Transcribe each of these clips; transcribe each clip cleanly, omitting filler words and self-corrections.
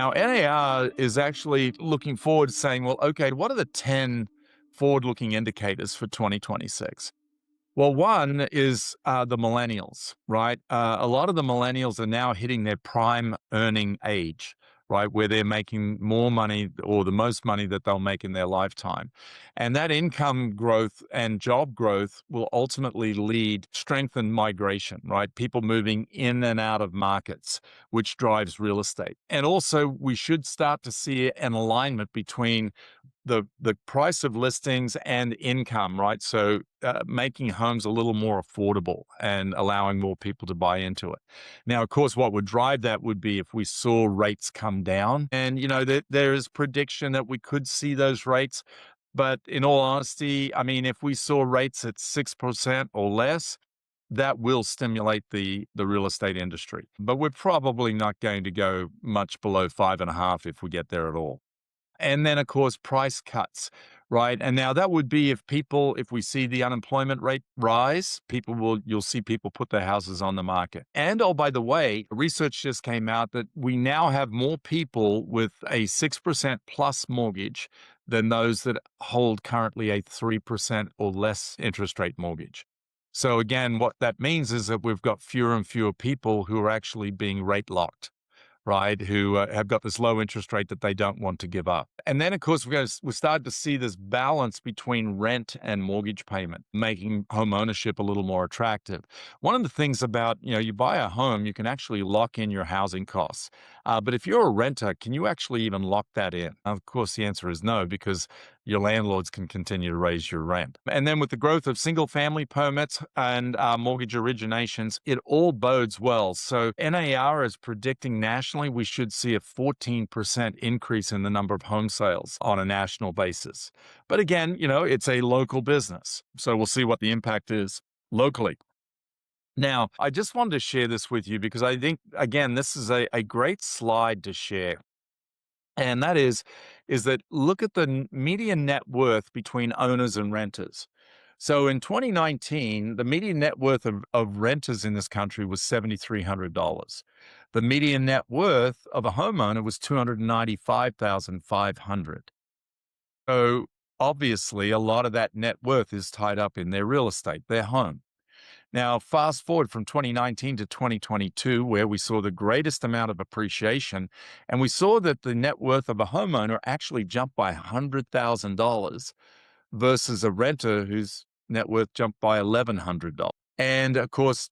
Now, NAR is actually looking forward, saying, well, okay, what are the 10 forward looking indicators for 2026? Well, one is the millennials, right? A lot of the millennials are now hitting their prime earning age, right? Where they're making more money or the most money that they'll make in their lifetime. And that income growth and job growth will ultimately lead strengthened migration, right? People moving in and out of markets, which drives real estate. And also, we should start to see an alignment between the price of listings and income, right? So making homes a little more affordable and allowing more people to buy into it. Now, of course, what would drive that would be if we saw rates come down, and there is prediction that we could see those rates. But in all honesty, I mean, if we saw rates at 6% or less, that will stimulate the real estate industry. But we're probably not going to go much below 5.5 if we get there at all. And then, of course, price cuts, right? And now that would be if we see the unemployment rate rise, you'll see people put their houses on the market. And oh, by the way, research just came out that we now have more people with a 6% plus mortgage than those that hold currently a 3% or less interest rate mortgage. So again, what that means is that we've got fewer and fewer people who are actually being rate locked, right, who have got this low interest rate that they don't want to give up. And then, of course, we started to see this balance between rent and mortgage payment, making home ownership a little more attractive. One of the things about, you buy a home, you can actually lock in your housing costs. But if you're a renter, can you actually even lock that in? Of course, the answer is no, because your landlords can continue to raise your rent. And then with the growth of single family permits and mortgage originations, it all bodes well. So NAR is predicting nationally we should see a 14% increase in the number of home sales on a national basis. But again, it's a local business. So we'll see what the impact is locally. Now, I just wanted to share this with you because I think, again, this is a great slide to share. And that is that look at the median net worth between owners and renters. So in 2019, the median net worth of renters in this country was $7,300. The median net worth of a homeowner was $295,500. So obviously, a lot of that net worth is tied up in their real estate, their home. Now, fast forward from 2019 to 2022, where we saw the greatest amount of appreciation, and we saw that the net worth of a homeowner actually jumped by $100,000 versus a renter whose net worth jumped by $1,100. And of course,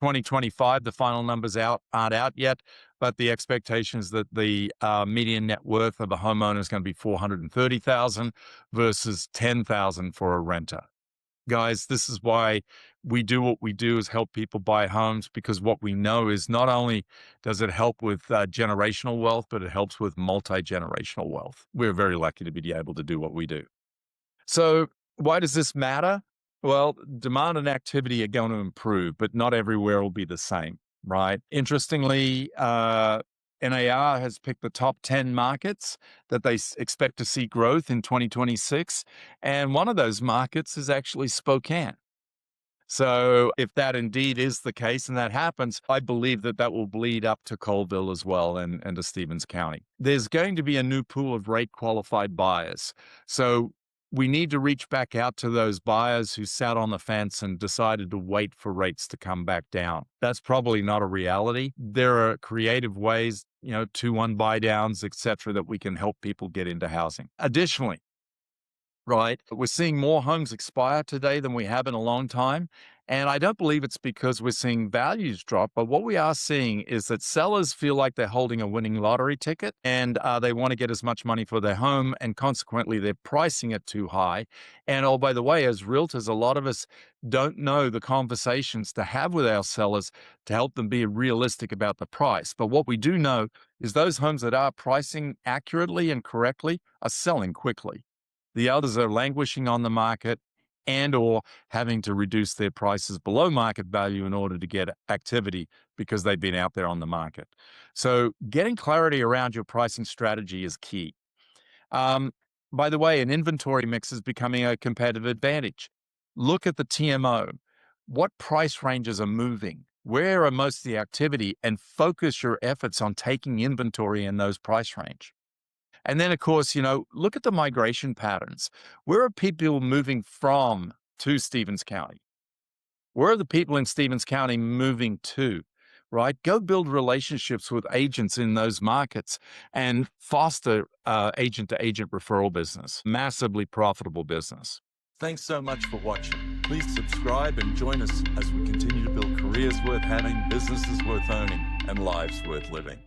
2025, the final numbers aren't out yet, but the expectation is that the median net worth of a homeowner is going to be $430,000 versus $10,000 for a renter. Guys, this is why we do what we do, is help people buy homes, because what we know is not only does it help with generational wealth, but it helps with multi-generational wealth. We're very lucky to be able to do what we do. So why does this matter? Well, demand and activity are going to improve, but not everywhere will be the same, right? Interestingly, NAR has picked the top 10 markets that they expect to see growth in 2026. And one of those markets is actually Spokane. So if that indeed is the case and that happens, I believe that that will bleed up to Colville as well and to Stevens County. There's going to be a new pool of rate qualified buyers. So we need to reach back out to those buyers who sat on the fence and decided to wait for rates to come back down. That's probably not a reality. There are creative ways, 2-1 buy downs, et cetera, that we can help people get into housing. Additionally, right, we're seeing more homes expire today than we have in a long time. And I don't believe it's because we're seeing values drop, but what we are seeing is that sellers feel like they're holding a winning lottery ticket, and they want to get as much money for their home, and consequently they're pricing it too high. And oh, by the way, as realtors, a lot of us don't know the conversations to have with our sellers to help them be realistic about the price. But what we do know is those homes that are pricing accurately and correctly are selling quickly. The others are languishing on the market and or having to reduce their prices below market value in order to get activity because they've been out there on the market. So getting clarity around your pricing strategy is key. By the way, an inventory mix is becoming a competitive advantage. Look at the TMO. What price ranges are moving? Where are most of the activity, and focus your efforts on taking inventory in those price range. And then, of course, look at the migration patterns. Where are people moving from to Stevens County? Where are the people in Stevens County moving to? Right? Go build relationships with agents in those markets and foster agent to agent referral business, massively profitable business. Thanks so much for watching. Please subscribe and join us as we continue to build careers worth having, businesses worth owning, and lives worth living.